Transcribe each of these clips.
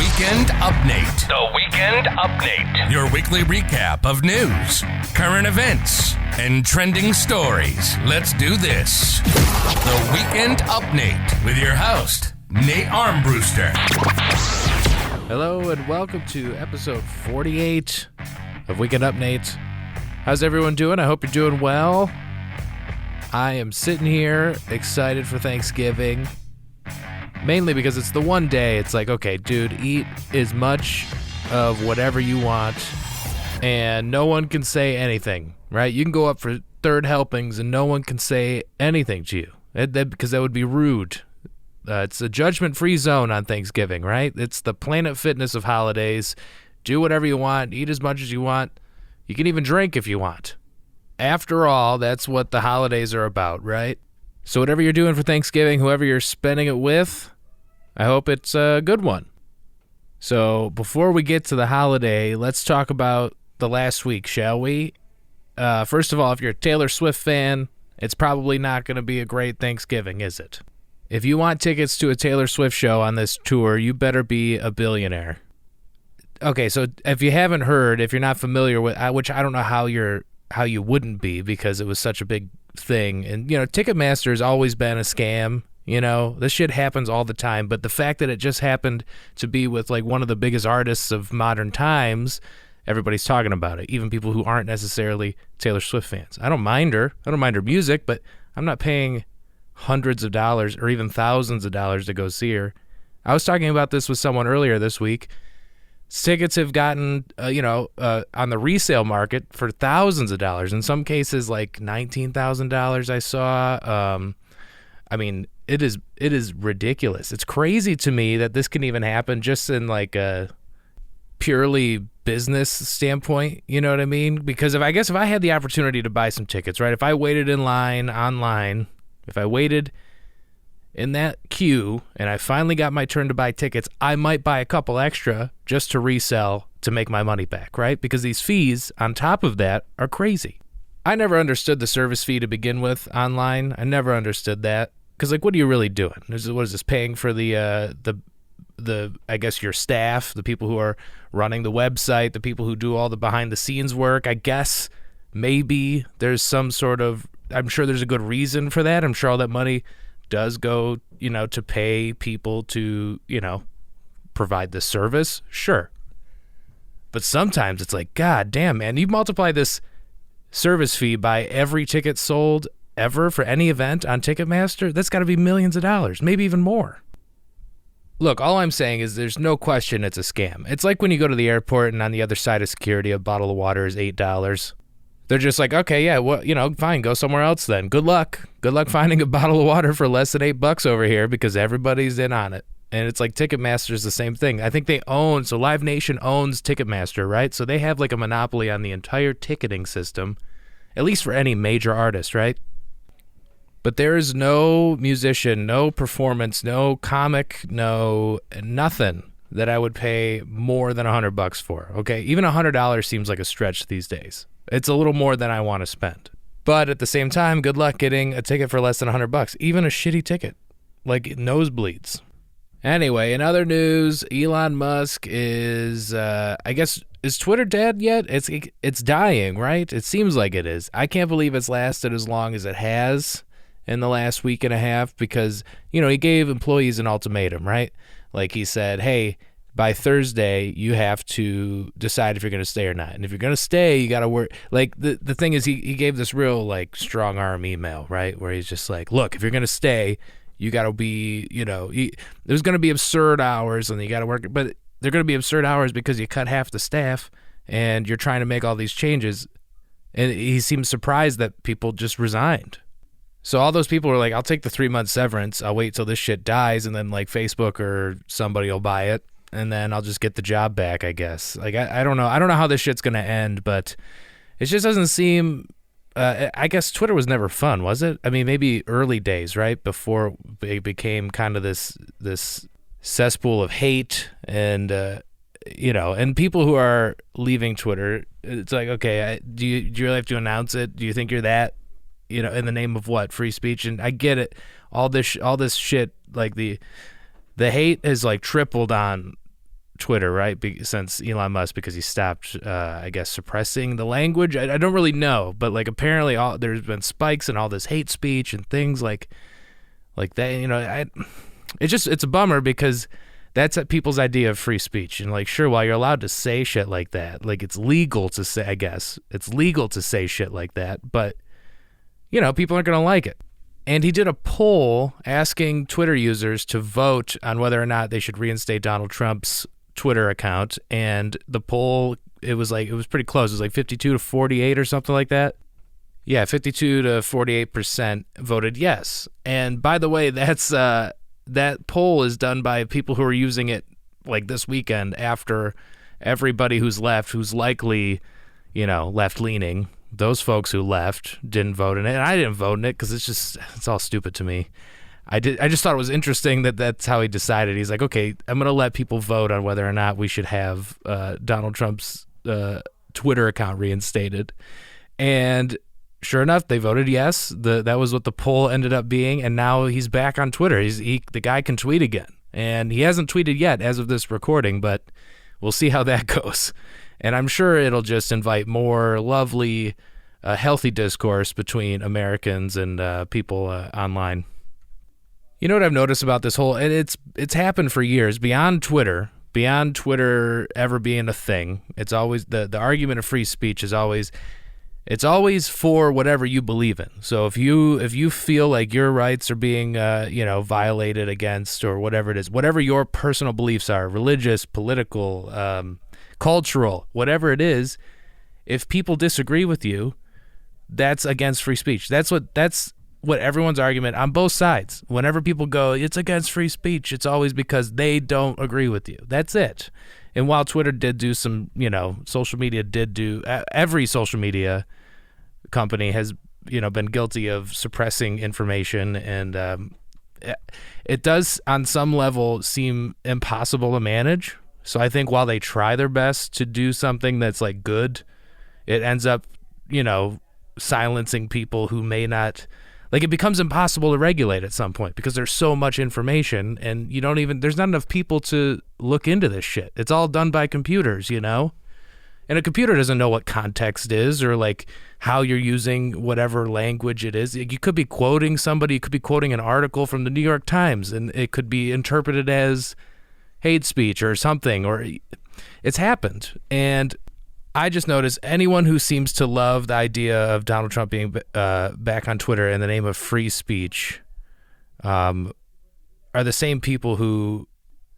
Weekend Update. The Weekend Update. Your weekly recap of news, current events, and trending stories. Let's do this. The Weekend Update with your host, Nate Armbruster. Hello and welcome to episode 48 of Weekend Update. How's everyone doing? I hope you're doing well. I am sitting here excited for Thanksgiving. Mainly because it's the one day it's like, okay, dude, eat as much of whatever you want and no one can say anything, right? You can go up for third helpings and no one can say anything to you because that would be rude. It's a judgment-free zone on Thanksgiving, right? It's the Planet Fitness of holidays. Do whatever you want, eat as much as you want. You can even drink if you want. After all, that's what the holidays are about, right? So whatever you're doing for Thanksgiving, whoever you're spending it with, I hope it's a good one. So before we get to the holiday, let's talk about the last week, shall we? First of all, if you're a Taylor Swift fan, it's probably not going to be a great Thanksgiving, is it? If you want tickets to a Taylor Swift show on this tour, you better be a billionaire. Okay, so if you haven't heard, if you're not familiar with, which I don't know how you wouldn't be because it was such a big thing. And, Ticketmaster has always been a scam. This shit happens all the time. But the fact that it just happened to be with like one of the biggest artists of modern times, everybody's talking about it. Even people who aren't necessarily Taylor Swift fans. I don't mind her. I don't mind her music, but I'm not paying hundreds of dollars or even thousands of dollars to go see her. I was talking about this with someone earlier this week. Tickets have gotten, on the resale market for thousands of dollars. In some cases, like $19,000 I saw. It is ridiculous. It's crazy to me that this can even happen just in like a purely business standpoint. You know what I mean? Because if I had the opportunity to buy some tickets, right? If I waited in line online, if I waited in that queue and I finally got my turn to buy tickets, I might buy a couple extra just to resell to make my money back, right? Because these fees on top of that are crazy. I never understood the service fee to begin with online. I never understood that. Because, what are you really doing? What is this, paying for the I guess your staff, the people who are running the website, the people who do all the behind-the-scenes work? I guess maybe there's some sort of, I'm sure there's a good reason for that. I'm sure all that money does go, to pay people to, provide the service. Sure. But sometimes it's like, God damn, man, you multiply this service fee by every ticket sold ever for any event on Ticketmaster, that's got to be millions of dollars, maybe even more. Look, all I'm saying is there's no question it's a scam. It's like when you go to the airport and on the other side of security, a bottle of water is $8. They're just like, okay, yeah, well, fine, go somewhere else then. Good luck. Good luck finding a bottle of water for less than $8 over here because everybody's in on it. And it's like Ticketmaster's the same thing. I think so Live Nation owns Ticketmaster, right? So they have like a monopoly on the entire ticketing system, at least for any major artist, right? But there is no musician, no performance, no comic, no nothing that I would pay more than $100 for, okay? Even $100 seems like a stretch these days. It's a little more than I want to spend. But at the same time, good luck getting a ticket for less than $100, even a shitty ticket, like nosebleeds. Anyway, in other news, Elon Musk is, is Twitter dead yet? It's dying, right? It seems like it is. I can't believe it's lasted as long as it has in the last week and a half because, he gave employees an ultimatum, right? Like he said, hey, by Thursday, you have to decide if you're going to stay or not. And if you're going to stay, you got to work. Like, the thing is, he gave this real, strong arm email, right? Where he's just like, look, if you're going to stay, you got to be, there's going to be absurd hours and you got to work. But they're going to be absurd hours because you cut half the staff and you're trying to make all these changes. And he seems surprised that people just resigned. So all those people were like, I'll take the 3-month severance. I'll wait till this shit dies. And then Facebook or somebody will buy it. And then I'll just get the job back, I guess. I don't know. I don't know how this shit's going to end, but it just doesn't seem, I guess Twitter was never fun, was it? I mean, maybe early days, right? Before it became kind of this cesspool of hate and, and people who are leaving Twitter, it's like, okay, do you really have to announce it? Do you think you're that, in the name of what? Free speech? And I get it. All this shit, like the hate has tripled on Twitter, right? Since Elon Musk, because he stopped, I guess, suppressing the language. I don't really know, but like apparently there's been spikes in all this hate speech and things like that. It's a bummer because that's people's idea of free speech. And like, sure, while you're allowed to say shit like that, like it's legal to say, I guess it's legal to say shit like that, but people aren't going to like it. And he did a poll asking Twitter users to vote on whether or not they should reinstate Donald Trump's Twitter account. And the poll, it was pretty close. It was like 52 to 48 or something like that. Yeah, 52 to 48% voted yes. And by the way, that poll is done by people who are using it like this weekend after everybody who's likely, left-leaning. Those folks who left didn't vote in it, and I didn't vote in it because it's all stupid to me. I just thought it was interesting that that's how he decided. He's like, okay, I'm going to let people vote on whether or not we should have Donald Trump's Twitter account reinstated. And sure enough, they voted yes. That was what the poll ended up being, and now he's back on Twitter. The guy can tweet again, and he hasn't tweeted yet as of this recording, but we'll see how that goes. And I'm sure it'll just invite more lovely, healthy discourse between Americans and people online. You know what I've noticed about this whole, and it's happened for years, beyond Twitter ever being a thing. It's always, the argument of free speech is always, it's always for whatever you believe in. So if you feel like your rights are being, violated against, or whatever it is, whatever your personal beliefs are, religious, political, cultural, whatever it is, if people disagree with you, that's against free speech. That's what everyone's argument on both sides. Whenever people go, it's against free speech, it's always because they don't agree with you. That's it. And while Twitter did do some, social media did do, every social media company has, been guilty of suppressing information, and it does on some level seem impossible to manage. So I think while they try their best to do something that's like good, it ends up, silencing people who may not, like, it becomes impossible to regulate at some point because there's so much information, and there's not enough people to look into this shit. It's all done by computers, and a computer doesn't know what context is, or like how you're using whatever language it is. You could be quoting somebody, you could be quoting an article from the New York Times, and it could be interpreted as hate speech or something, or it's happened. And I just noticed anyone who seems to love the idea of Donald Trump being back on Twitter in the name of free speech are the same people who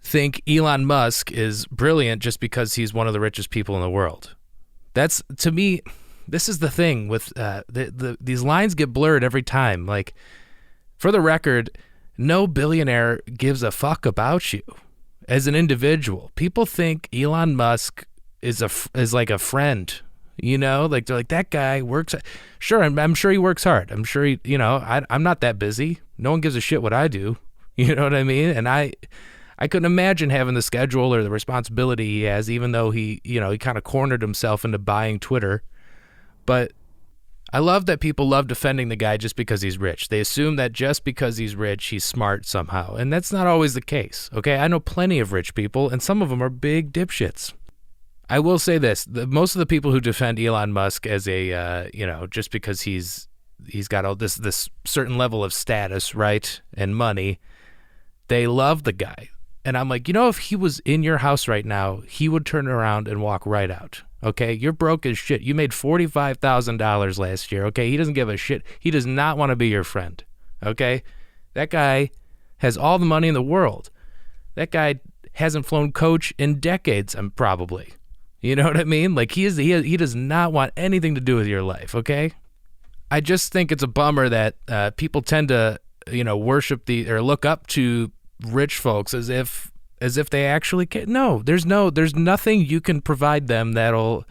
think Elon Musk is brilliant just because he's one of the richest people in the world. That's, to me, this is the thing with these lines get blurred every time. Like, for the record, no billionaire gives a fuck about you as an individual. People think Elon Musk is like a friend, like they're like, that guy works. Sure, I'm sure he works hard. I'm sure I'm not that busy. No one gives a shit what I do. You know what I mean? And I couldn't imagine having the schedule or the responsibility he has, even though he kind of cornered himself into buying Twitter. But I love that people love defending the guy just because he's rich. They assume that just because he's rich, he's smart somehow. And that's not always the case, okay? I know plenty of rich people, and some of them are big dipshits. I will say this. Most of the people who defend Elon Musk as a, just because he's got all this certain level of status, right, and money, they love the guy. And I'm like, if he was in your house right now, he would turn around and walk right out. Okay, you're broke as shit. You made $45,000 last year. Okay, he doesn't give a shit. He does not want to be your friend. Okay, that guy has all the money in the world. That guy hasn't flown coach in decades, probably. You know what I mean? Like, he does not want anything to do with your life. Okay, I just think it's a bummer that people tend to, worship or look up to rich folks as if they actually can. No, there's nothing you can provide them that'll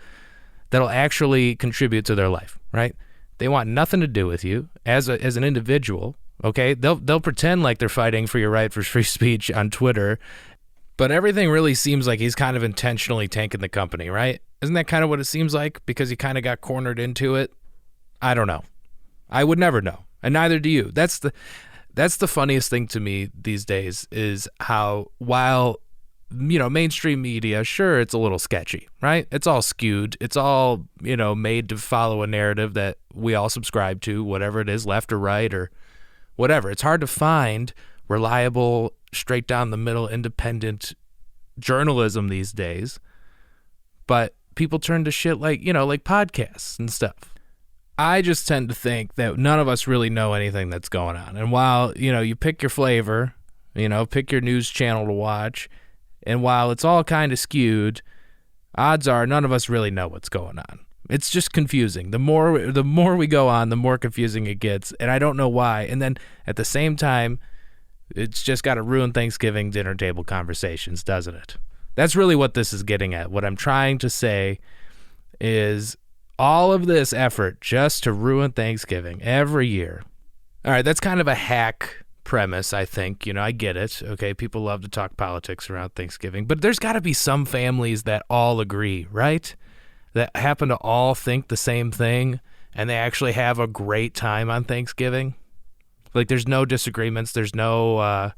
actually contribute to their life, right? They want nothing to do with you as an individual, okay? They'll pretend like they're fighting for your right for free speech on Twitter, but everything really seems like he's kind of intentionally tanking the company, right? Isn't that kind of what it seems like? Because he kind of got cornered into it? I don't know. I would never know, and neither do you. That's the funniest thing to me these days is how, while mainstream media, sure, it's a little sketchy, right? It's all skewed. It's all, made to follow a narrative that we all subscribe to, whatever it is, left or right or whatever. It's hard to find reliable, straight down the middle, independent journalism these days. But people turn to shit like podcasts and stuff. I just tend to think that none of us really know anything that's going on. And while, you pick your flavor, pick your news channel to watch, and while it's all kind of skewed, odds are none of us really know what's going on. It's just confusing. The more we go on, the more confusing it gets, and I don't know why. And then at the same time, it's just got to ruin Thanksgiving dinner table conversations, doesn't it? That's really what this is getting at. What I'm trying to say is all of this effort just to ruin Thanksgiving every year. All right, that's kind of a hack premise, I think. I get it. Okay, people love to talk politics around Thanksgiving, but there's got to be some families that all agree, right? That happen to all think the same thing, and they actually have a great time on Thanksgiving. Like, there's no disagreements. There's no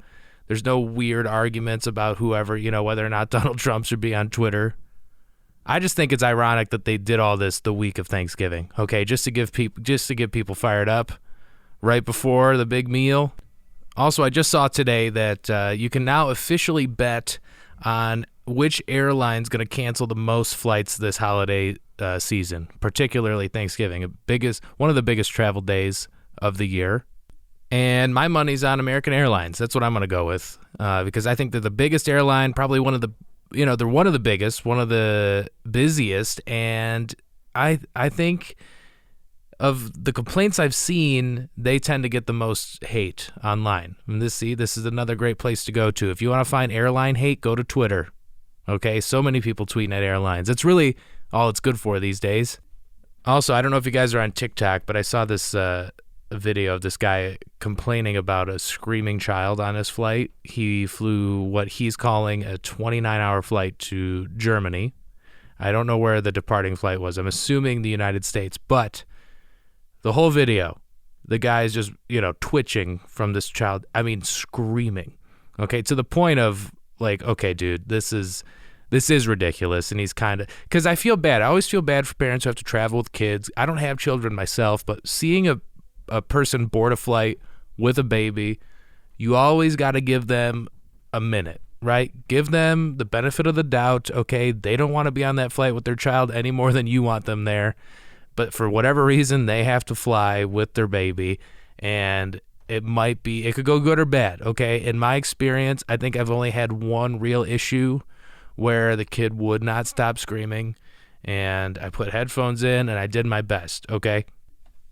weird arguments about whoever, whether or not Donald Trump should be on Twitter. I just think it's ironic that they did all this the week of Thanksgiving. Okay, just to get people fired up right before the big meal. Also, I just saw today that you can now officially bet on which airline's going to cancel the most flights this holiday season, particularly Thanksgiving, one of the biggest travel days of the year. And my money's on American Airlines. That's what I'm going to go with because I think they're the biggest airline, probably they're one of the biggest, one of the busiest, and I think of the complaints I've seen, they tend to get the most hate online. And this is another great place to go to. If you want to find airline hate, go to Twitter. Okay, so many people tweeting at airlines. It's really all it's good for these days. Also, I don't know if you guys are on TikTok, but I saw this video of this guy complaining about a screaming child on his flight. He flew what he's calling a 29-hour flight to Germany. I don't know where the departing flight was. I'm assuming the United States, but the whole video, the guy is just, twitching from this child. I mean, screaming. Okay, to the point of like, okay, dude, this is ridiculous. And he's kind of, because I feel bad. I always feel bad for parents who have to travel with kids. I don't have children myself, but seeing a person board a flight with a baby, you always got to give them a minute, right? Give them the benefit of the doubt. Okay, they don't want to be on that flight with their child any more than you want them there. But for whatever reason, they have to fly with their baby, and it could go good or bad, okay? In my experience, I think I've only had one real issue where the kid would not stop screaming, and I put headphones in, and I did my best, okay?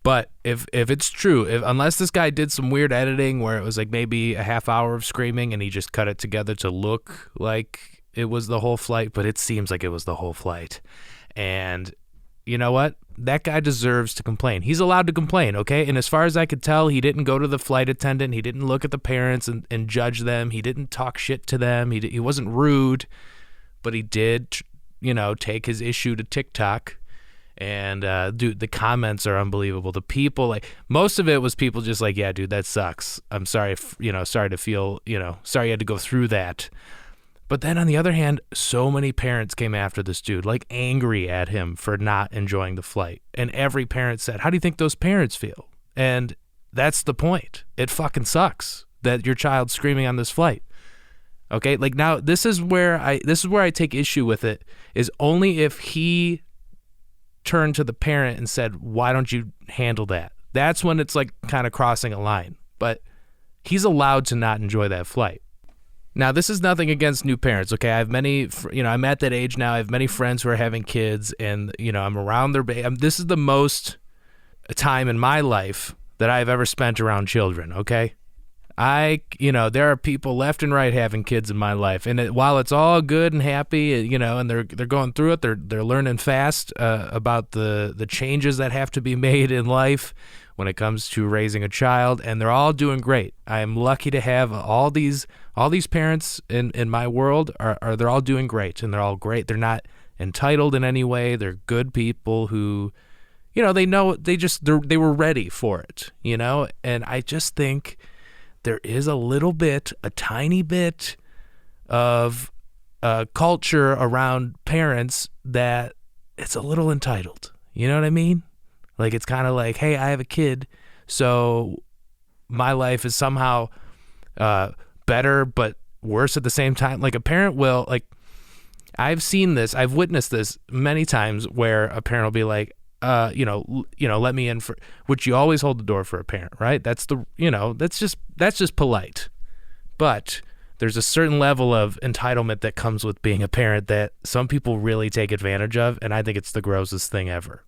But if it's true, unless this guy did some weird editing where it was like maybe a half hour of screaming and he just cut it together to look like it was the whole flight, but it seems like it was the whole flight. And you know what? That guy deserves to complain. He's allowed to complain, okay? And as far as I could tell, he didn't go to the flight attendant. He didn't look at the parents and judge them. He didn't talk shit to them. He wasn't rude, but he did, take his issue to TikTok. And, dude, the comments are unbelievable. The people, like, most of it was people just like, yeah, dude, that sucks. I'm sorry, sorry to feel, sorry you had to go through that. But then on the other hand, so many parents came after this dude, like angry at him for not enjoying the flight. And every parent said, how do you think those parents feel? And that's the point. It fucking sucks that your child's screaming on this flight. Okay, like now this is where I take issue with it, is only if he turned to the parent and said, why don't you handle that? That's when it's like kind of crossing a line. But he's allowed to not enjoy that flight. Now, this is nothing against new parents, okay? I have many, I'm at that age now. I have many friends who are having kids, and, I'm around their baby. This is the most time in my life that I've ever spent around children, okay? There are people left and right having kids in my life, and while it's all good and happy, and they're going through it, they're learning fast about the changes that have to be made in life when it comes to raising a child, and they're all doing great. I am lucky to have all these parents in my world they're all doing great, and they're all great. They're not entitled in any way. They're good people who, they know they were ready for it, and I just think there is a tiny bit of culture around parents that it's a little entitled. You know what I mean? Like, it's kind of like, hey, I have a kid, so my life is somehow better but worse at the same time. Like, a parent will, like, I've seen this, I've witnessed this many times where a parent will be like, let me in for, which you always hold the door for a parent, right? That's that's just polite. But there's a certain level of entitlement that comes with being a parent that some people really take advantage of, and I think it's the grossest thing ever.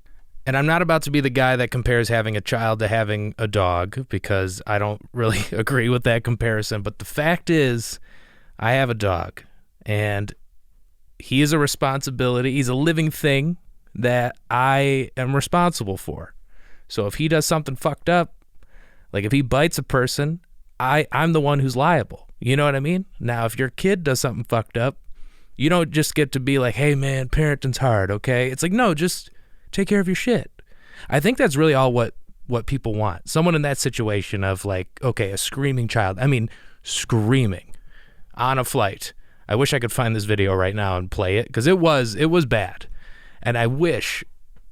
And I'm not about to be the guy that compares having a child to having a dog, because I don't really agree with that comparison. But the fact is, I have a dog, and he is a responsibility. He's a living thing that I am responsible for. So if he does something fucked up, like if he bites a person, I'm the one who's liable. You know what I mean? Now, if your kid does something fucked up, you don't just get to be like, hey, man, parenting's hard, okay? It's like, no, just take care of your shit. I think that's really all what people want. Someone in that situation of like, okay, a screaming child. I mean, screaming on a flight. I wish I could find this video right now and play it, because it was bad. And I wish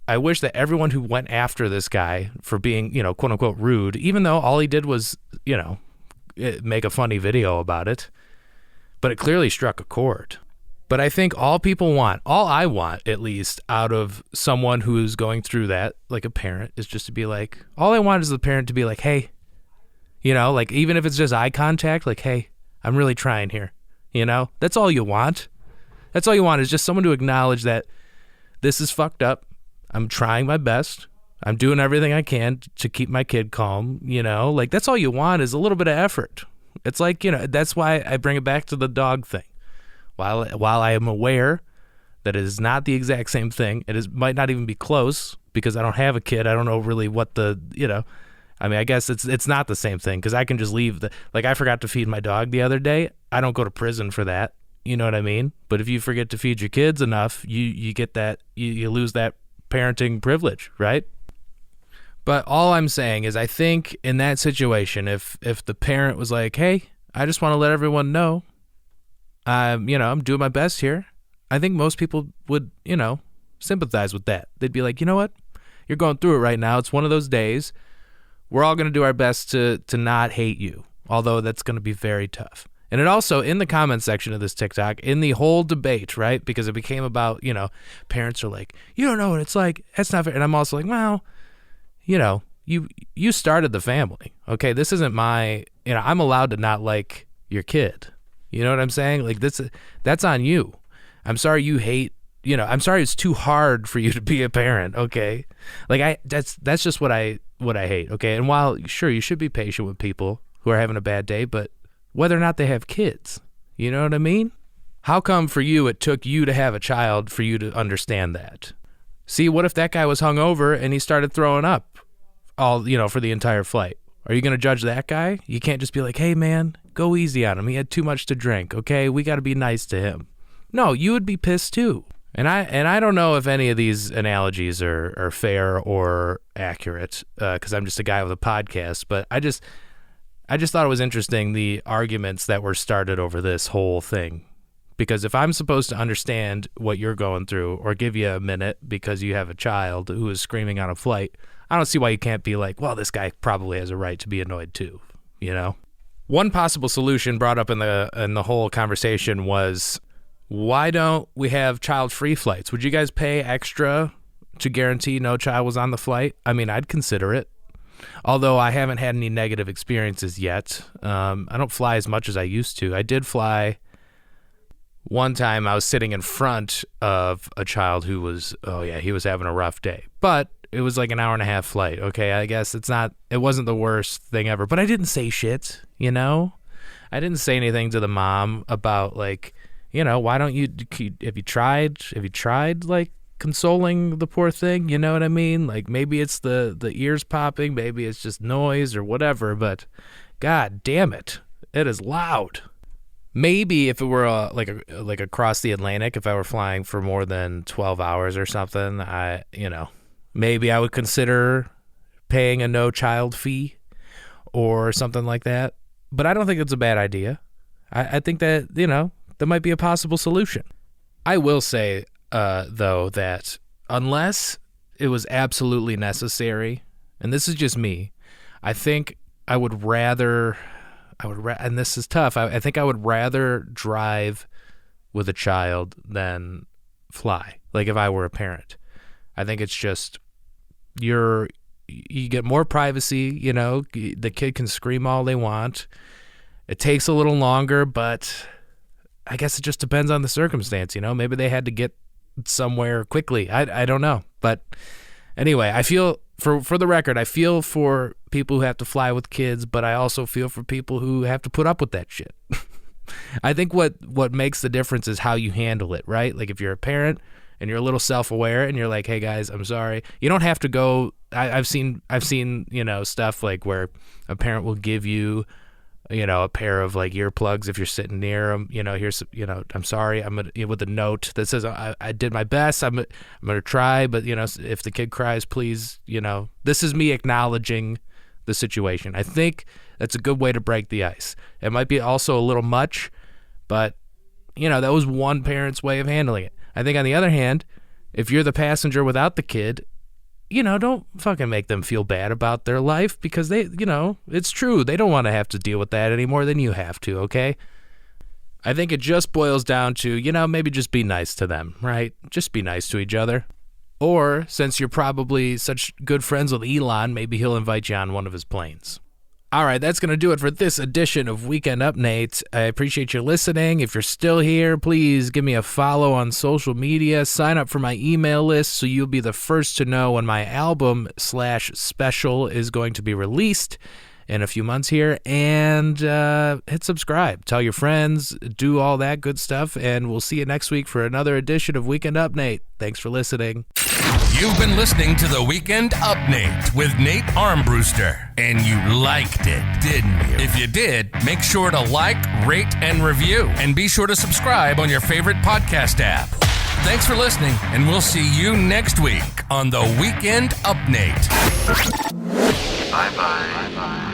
that everyone who went after this guy for being, quote unquote rude, even though all he did was, make a funny video about it, but it clearly struck a chord. But I think all I want at least out of someone who's going through that, like a parent, is just to be like, all I want is the parent to be like, hey, like, even if it's just eye contact, like, hey, I'm really trying here. That's all you want. That's all you want, is just someone to acknowledge that this is fucked up. I'm trying my best. I'm doing everything I can to keep my kid calm, like, that's all you want, is a little bit of effort. It's like, that's why I bring it back to the dog thing. While I am aware that it is not the exact same thing, might not even be close, because I don't have a kid. I don't know really what I guess it's not the same thing, because I can just leave like, I forgot to feed my dog the other day. I don't go to prison for that. You know what I mean? But if you forget to feed your kids enough, you get that, you lose that parenting privilege, right? But all I'm saying is, I think in that situation, if the parent was like, hey, I just want to let everyone know, I'm doing my best here, I think most people would, sympathize with that. They'd be like, you know what? You're going through it right now. It's one of those days. We're all going to do our best to not hate you, although that's going to be very tough. And it also, in the comment section of this TikTok, in the whole debate, right, because it became about, parents are like, you don't know what it's like. That's not fair. And I'm also like, well, you started the family. Okay, this isn't my, I'm allowed to not like your kid. You know what I'm saying? Like, that's on you. I'm sorry you hate, I'm sorry it's too hard for you to be a parent, okay? Like, that's just what I hate, okay? And while, sure, you should be patient with people who are having a bad day, but whether or not they have kids, you know what I mean? How come for you it took you to have a child for you to understand that? See, what if that guy was hungover and he started throwing up all, for the entire flight? Are you going to judge that guy? You can't just be like, hey, man, go easy on him. He had too much to drink, okay? We got to be nice to him. No, you would be pissed too. And I don't know if any of these analogies are fair or accurate, because I'm just a guy with a podcast, but I just thought it was interesting, the arguments that were started over this whole thing. Because if I'm supposed to understand what you're going through, or give you a minute because you have a child who is screaming on a flight, I don't see why you can't be like, well, this guy probably has a right to be annoyed too, One possible solution brought up in the whole conversation was, why don't we have child-free flights? Would you guys pay extra to guarantee no child was on the flight? I mean, I'd consider it. Although I haven't had any negative experiences yet. I don't fly as much as I used to. I did fly one time. I was sitting in front of a child who was, he was having a rough day. But it was like an hour and a half flight. Okay, I guess it wasn't the worst thing ever. But I didn't say shit, I didn't say anything to the mom about like, why don't you, have you tried like consoling the poor thing, you know what I mean? Like, maybe it's the ears popping, maybe it's just noise or whatever, but god damn it, it is loud. Maybe if it were like across the Atlantic, if I were flying for more than 12 hours or something, maybe I would consider paying a no child fee or something like that. But I don't think it's a bad idea. I think that, that might be a possible solution. I will say, though, that unless it was absolutely necessary, and this is just me, I think I would rather, and this is tough, I think I would rather drive with a child than fly, like if I were a parent. I think it's just, you get more privacy, you know, the kid can scream all they want. It takes a little longer, but I guess it just depends on the circumstance, you know? Maybe they had to get somewhere quickly. I don't know. But anyway, I feel, for the record, I feel for people who have to fly with kids, but I also feel for people who have to put up with that shit. I think what makes the difference is how you handle it, right? Like if you're a parent and you're a little self-aware and you're like, hey guys, I'm sorry. You don't have to go. I've seen, you know, stuff like where a parent will give you, you know, a pair of like earplugs if you're sitting near them, you know, here's, you know, I'm sorry, with a note that says, I did my best, I'm going to try, but, you know, if the kid cries, please, you know, this is me acknowledging the situation. I think that's a good way to break the ice. It might be also a little much, but, you know, that was one parent's way of handling it. I think on the other hand, if you're the passenger without the kid, you know, don't fucking make them feel bad about their life because they, you know, it's true. They don't want to have to deal with that any more than you have to, okay? I think it just boils down to, you know, maybe just be nice to them, right? Just be nice to each other. Or, since you're probably such good friends with Elon, maybe he'll invite you on one of his planes. All right, that's going to do it for this edition of Weekend Update. I appreciate you listening. If you're still here, please give me a follow on social media. Sign up for my email list so you'll be the first to know when my album/special is going to be released in a few months here. And hit subscribe. Tell your friends. Do all that good stuff. And we'll see you next week for another edition of Weekend Update. Thanks for listening. You've been listening to the Weekend Update with Nate Armbruster, and you liked it, didn't you? If you did, make sure to like, rate, and review, and be sure to subscribe on your favorite podcast app. Thanks for listening, and we'll see you next week on the Weekend Update. Bye-bye. Bye-bye.